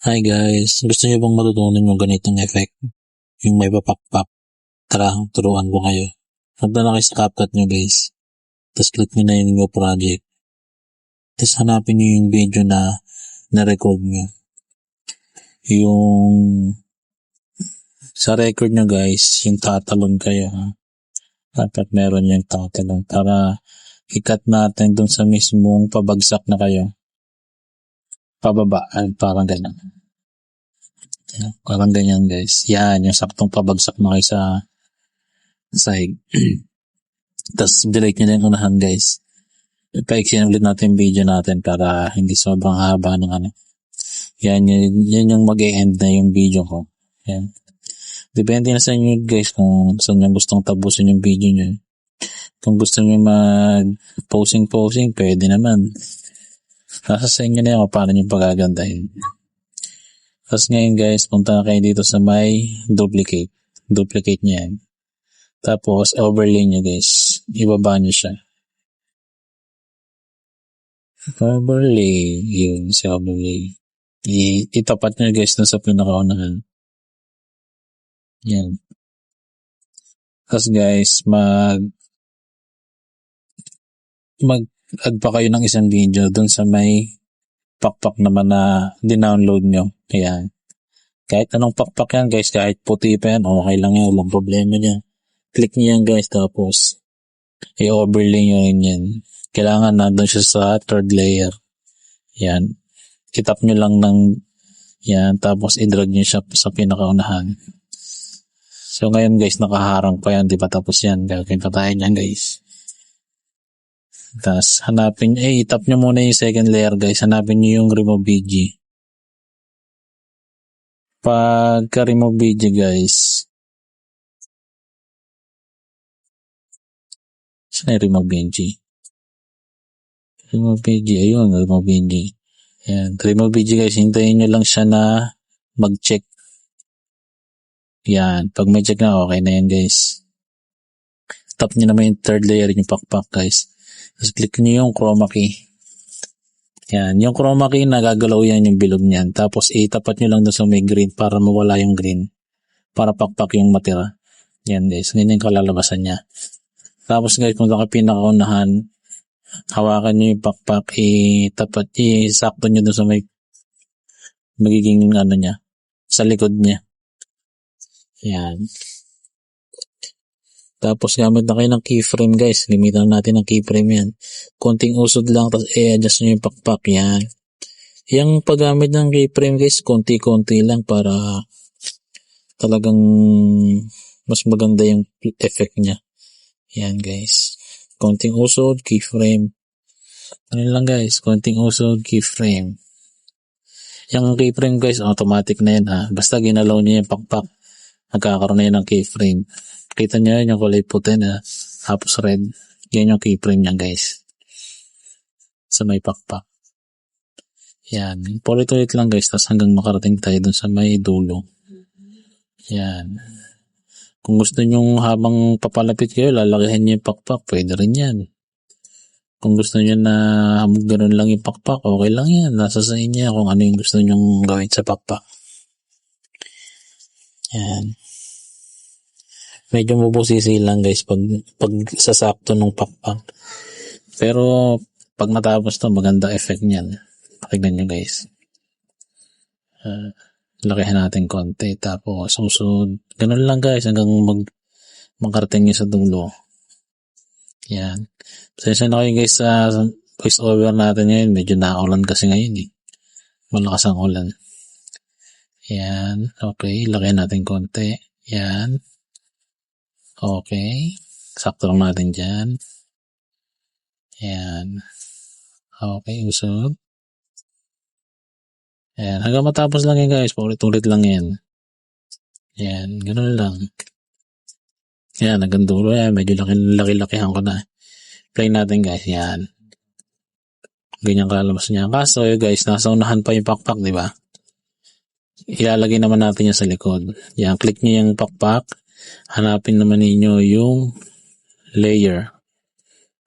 Hi guys, gusto niyo bang matutunan yung ganitong effect? Yung may papakpak? Tara, turuan ko kayo. Punta na kayo sa CapCut nyo guys. Tapos click nyo na yung new project. Tapos hanapin nyo yung video na na-record nyo. Yung sa record nyo guys, yung tatalon kayo ha. Dapat meron yung tatalon para i-cut natin dun sa mismong pabagsak na kayo. Pababaan, parang ganyan. Parang ganyan guys. Yan, yung saktong pabagsak na kayo sa side. Tapos delete nyo na yung unahan guys. Ipa-extend ulit natin yung video natin para hindi sobrang haba ng ano. Yan yung mag-e-end na yung video ko. Yan. Depende na sa inyo guys kung saan nyo gustong tapusin yung video nyo. Kung gusto nyo mag-posing, pwede naman. Nasa sa inyo na yan kung paano nyo pagagandahin. Tapos ngayon guys, punta na kayo dito sa may duplicate. Duplicate nyo yan. Tapos overlay nyo guys. Ibaba nyo siya. Overlay. Yun, si overlay. Itapat nyo guys na sa pinakaunahan. Yan. Tapos guys, mag-add pa kayo ng isang video dun sa may pakpak naman na dinownload nyo. Ayan. Kahit anong pakpak yan guys, kahit puti pa yan, okay lang yan, walang problema niya. Click nyo yan guys, tapos i-overlay nyo rin yan. Kailangan nandun siya sa third layer. Yan. Itap nyo lang ng yan, tapos i-drag nyo siya sa pinakaunahan. So ngayon guys, nakaharang pa yan, di ba? Tapos yan, gagawin pa tayo yan guys. Tapos hanapin, itap nyo muna yung second layer guys. Hanapin nyo yung remove BG. Pagka-remove BG guys, saan yung remove BG? Remove BG, ayun, remove BG. Ayan, remove BG guys, hintayin nyo lang siya na mag-check. Yan, pag may check na, okay na yan guys. Tap nyo naman yung third layer yung pakpak guys. Tapos click nyo yung chroma key. Yan, yung chroma key nagagalaw yan yung bilog niyan. Tapos itapat nyo lang doon sa may green para mawala yung green. Para pakpak yung matira. Yan guys, ganyan yung kalalabasan niya. Tapos guys, kung saka pinakaunahan, hawakan nyo yung pakpak, isakto nyo doon sa may magiging ano niya, sa likod niya. Yan. Tapos gamit na kayo ng keyframe guys. Limitan natin ang keyframe yan. Konting usod lang, tapos i-adjust nyo yung pakpak. Yan. Yung paggamit ng keyframe guys, konti-konti lang para talagang mas maganda yung effect niya. Yan guys. Konting usod, keyframe. Ano lang guys, konting usod, keyframe. Yung keyframe guys, automatic na yan ha. Basta ginalaw nyo yung pakpak, nagkakaroon na yan ng keyframe. Kita nyo yun, yung kulay puti na tapos red. Yan yung keyframe niya guys. Sa may pakpak. Yan. Ulit-ulit lang guys, tapos hanggang makarating tayo dun sa may dulo. Yan. Kung gusto nyo habang papalapit kayo, lalakihin nyo yung pakpak, pwede rin yan. Kung gusto nyo na ganoon lang yung pakpak, okay lang yan. Nasa sa inyo kung ano yung gusto nyo gawin sa pakpak. Yan. Medyo mabusisi lang guys pag sasakto ng pakpak. Pero pag matapos to, maganda effect niyan. Pakinggan nyo guys. Lakihan natin konti. Tapos susunod. Ganun lang guys hanggang magkarating nyo sa dulo. Yan. Pasensya na kayo guys sa voice over natin ngayon. Medyo naulan kasi ngayon eh. Malakas ang ulan. Yan. Okay. Lakihan natin konti. Yan. Okay. Sakto lang natin dyan. Ayan. Okay, usod. Ayan. Hanggang matapos lang yan guys. Paulit-ulit lang yan. Ayan. Ganun lang. Ayan. Hanggang dulo yan. Medyo laki-lakihan ko na. Play natin guys. Ayan. Ganyan kalalabas niya. Kaso guys, nasa unahan pa yung pakpak, di ba? Ilalagay naman natin yan sa likod. Ayan. Click nyo yung pakpak. Hanapin naman ninyo yung layer.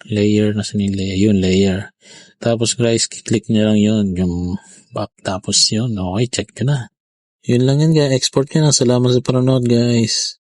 Layer, nasan yung layer? Yun, layer. Tapos guys, click nyo lang yun, yung pop-up. Tapos yun, okay, check nyo na. Yun lang yan guys, export nyo na. Salamat sa panonood guys.